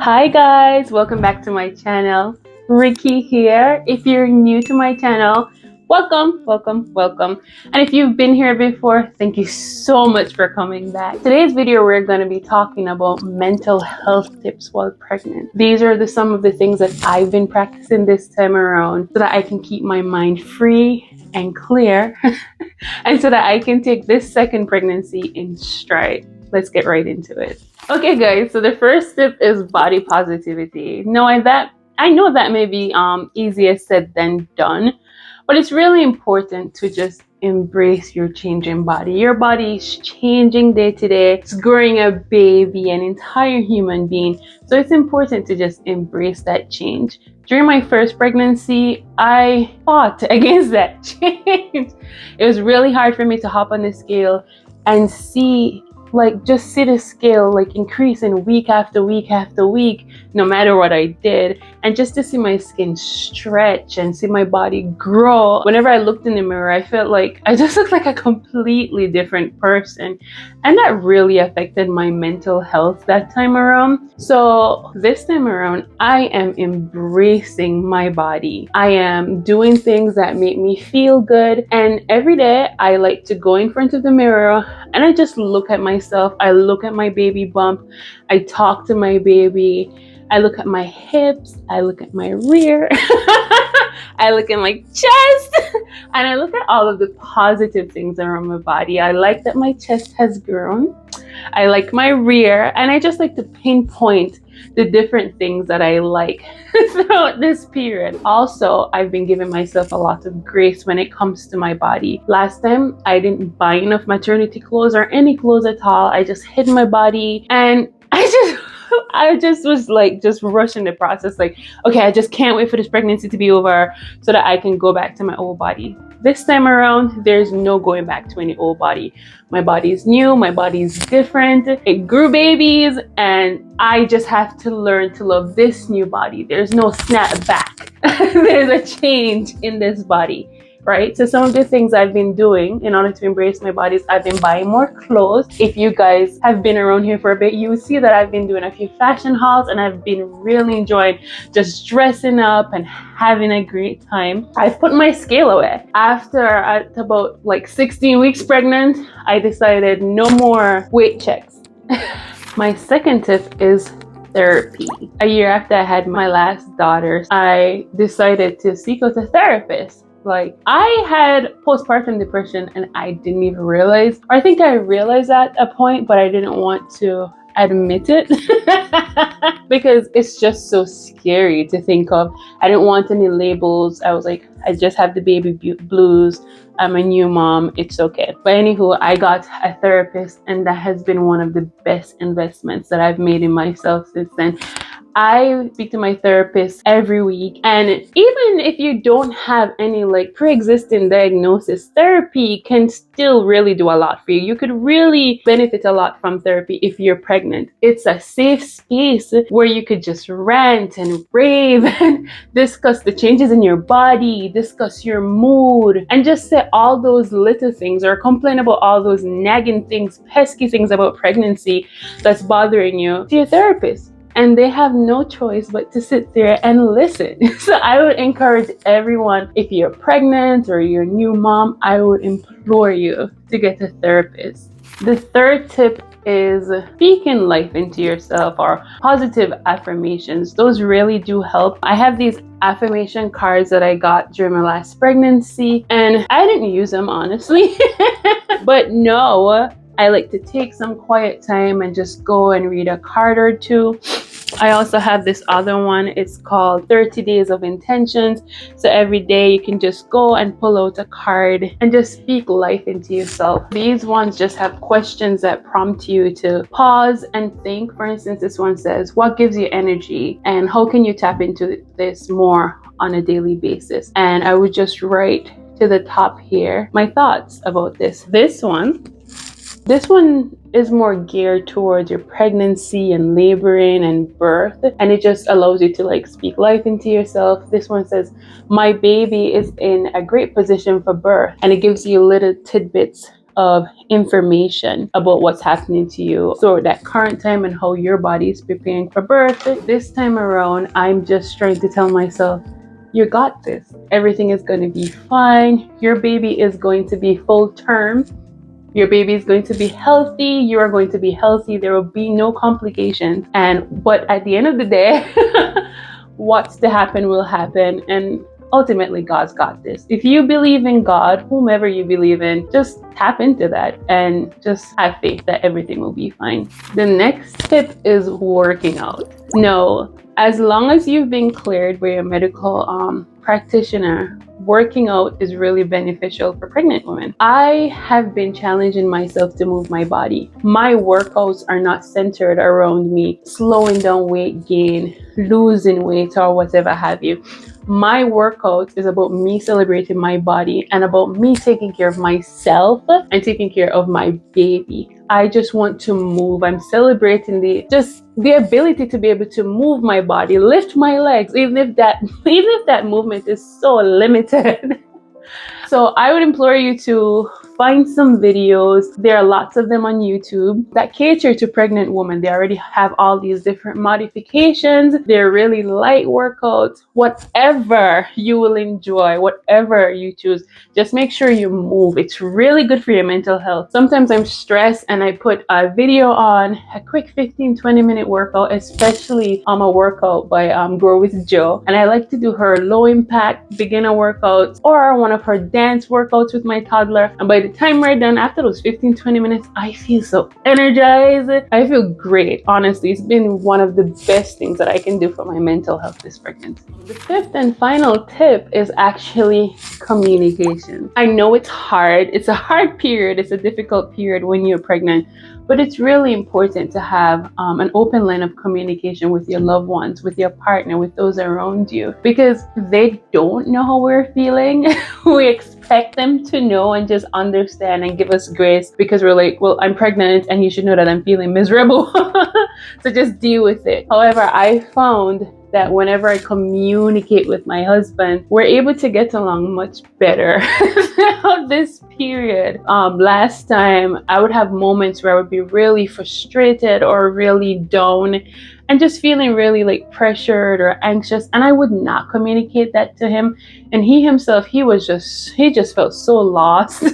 Hi guys, welcome back to my channel. Ricky here. If you're new to my channel, welcome. And if you've been here before, thank you so much for coming back. Today's video, we're going to be talking about mental health tips while pregnant. These are some of the things that I've been practicing this time around so that I can keep my mind free and clear and so that I can take this second pregnancy in stride. Let's get right into it. Okay guys, so the first tip is body positivity. Knowing that, I know that may be easier said than done, but it's really important to just embrace your changing body. Your body is changing day to day. It's growing a baby, an entire human being. So it's important to just embrace that change. During my first pregnancy, I fought against that change. It was really hard for me to hop on the scale and see just see the scale increasing week after week after week, no matter what I did, and just to see my skin stretch and see my body grow. Whenever I looked in the mirror, I felt like I just looked like a completely different person, and that really affected my mental health that time around. So this time around, I am embracing my body. I am doing things that make me feel good, and every day I like to go in front of the mirror and I just look at myself. I look at my baby bump. I talk to my baby. I look at my hips. I look at my rear. I look at my chest. And I look at all of the positive things around my body. I like that my chest has grown. I like my rear. And I just like to pinpoint the different things that I like throughout this period. Also, I've been giving myself a lot of grace when it comes to my body. Last time, I didn't buy enough maternity clothes or any clothes at all. I just hid my body, and I just was just rushing the process. Okay, I just can't wait for this pregnancy to be over so that I can go back to my old body. This time around, there's no going back to any old body. My body is new, my body is different. It grew babies, and I just have to learn to love this new body. There's no snap back. There's a change in this body. Right? So some of the things I've been doing in order to embrace my body is I've been buying more clothes. If you guys have been around here for a bit, you will see that I've been doing a few fashion hauls, and I've been really enjoying just dressing up and having a great time. I've put my scale away. After at about 16 weeks pregnant, I decided no more weight checks. My second tip is therapy. A year after I had my last daughter, I decided to seek out a therapist. I had postpartum depression and I didn't even realize, or I think I realized at a point, but I didn't want to admit it because it's just so scary to think of. I didn't want any labels. I was like, I just have the baby blues. I'm a new mom. It's okay. But anywho, I got a therapist, and that has been one of the best investments that I've made in myself since then. I speak to my therapist every week, and even if you don't have any pre-existing diagnosis, therapy can still really do a lot for you. You could really benefit a lot from therapy if you're pregnant. It's a safe space where you could just rant and rave and discuss the changes in your body, discuss your mood, and just say all those little things or complain about all those nagging things, pesky things about pregnancy that's bothering you to your therapist. And they have no choice but to sit there and listen. So I would encourage everyone, if you're pregnant or you're a new mom, I would implore you to get a therapist. The third tip is speaking life into yourself, or positive affirmations. Those really do help. I have these affirmation cards that I got during my last pregnancy, and I didn't use them honestly. But no, I like to take some quiet time and just go and read a card or two. I also have this other one. It's called 30 Days of Intentions. So every day you can just go and pull out a card and just speak life into yourself. These ones just have questions that prompt you to pause and think. For instance, this one says, what gives you energy, and how can you tap into this more on a daily basis? And I would just write to the top here my thoughts about this. This one is more geared towards your pregnancy and laboring and birth, and it just allows you to speak life into yourself. This one says, my baby is in a great position for birth, and it gives you little tidbits of information about what's happening to you. So that current time and how your body is preparing for birth. This time around, I'm just trying to tell myself, you got this. Everything is going to be fine. Your baby is going to be full term. Your baby is going to be healthy. You are going to be healthy. There will be no complications. But at the end of the day, what's to happen will happen. And ultimately, God's got this. If you believe in God, whomever you believe in, just tap into that and just have faith that everything will be fine. The next tip is working out. No, as long as you've been cleared by a medical practitioner, working out is really beneficial for pregnant women. I have been challenging myself to move my body. My workouts are not centered around me slowing down weight gain, losing weight, or whatever have you. My workout is about me celebrating my body and about me taking care of myself and taking care of my baby. I just want to move. I'm celebrating the ability to be able to move my body, lift my legs, even if that movement is so limited. So I would implore you to find some videos. There are lots of them on YouTube that cater to pregnant women. They already have all these different modifications. They're really light workouts. Whatever you will enjoy, whatever you choose, just make sure you move. It's really good for your mental health. Sometimes I'm stressed and I put a video on, a quick 15-20 minute workout, especially a workout by Grow with Jo. And I like to do her low impact beginner workouts or one of her dance workouts with my toddler. And by the time we're done, after those 15-20 minutes, I feel so energized. I feel great. Honestly, it's been one of the best things that I can do for my mental health this pregnancy. The fifth and final tip is actually communication. I know it's hard. It's a hard period. It's a difficult period when you're pregnant. But it's really important to have an open line of communication with your loved ones, with your partner, with those around you, because they don't know how we're feeling. We expect them to know and just understand and give us grace because we're like, well, I'm pregnant and you should know that I'm feeling miserable. So just deal with it. However, I found that whenever I communicate with my husband, we're able to get along much better throughout this period. Last time, I would have moments where I would be really frustrated or really down and just feeling really like pressured or anxious, and I would not communicate that to him. And he himself, he just felt so lost.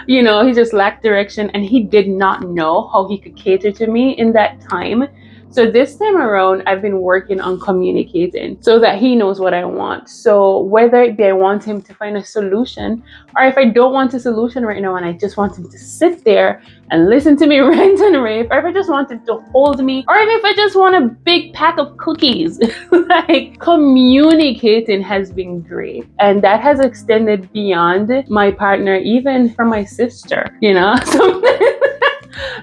You know, he just lacked direction and he did not know how he could cater to me in that time. So this time around, I've been working on communicating so that he knows what I want. So whether it be I want him to find a solution, or if I don't want a solution right now and I just want him to sit there and listen to me rant and rave, or if I just want him to hold me, or if I just want a big pack of cookies. Like, communicating has been great. And that has extended beyond my partner, even for my sister, you know?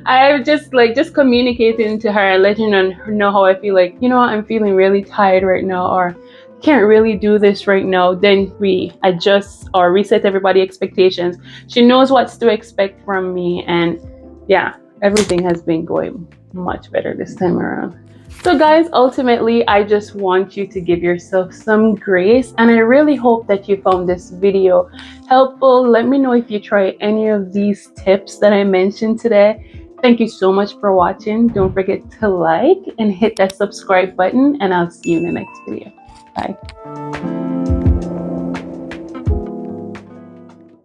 I just communicating to her and letting her know how I feel. Like, you know, I'm feeling really tired right now, or can't really do this right now. Then we adjust or reset everybody's expectations. She knows what to expect from me, and yeah, everything has been going much better this time around. So guys, ultimately, I just want you to give yourself some grace, and I really hope that you found this video helpful. Let me know if you try any of these tips that I mentioned today. Thank you so much for watching. Don't forget to like and hit that subscribe button, and I'll see you in the next video. Bye.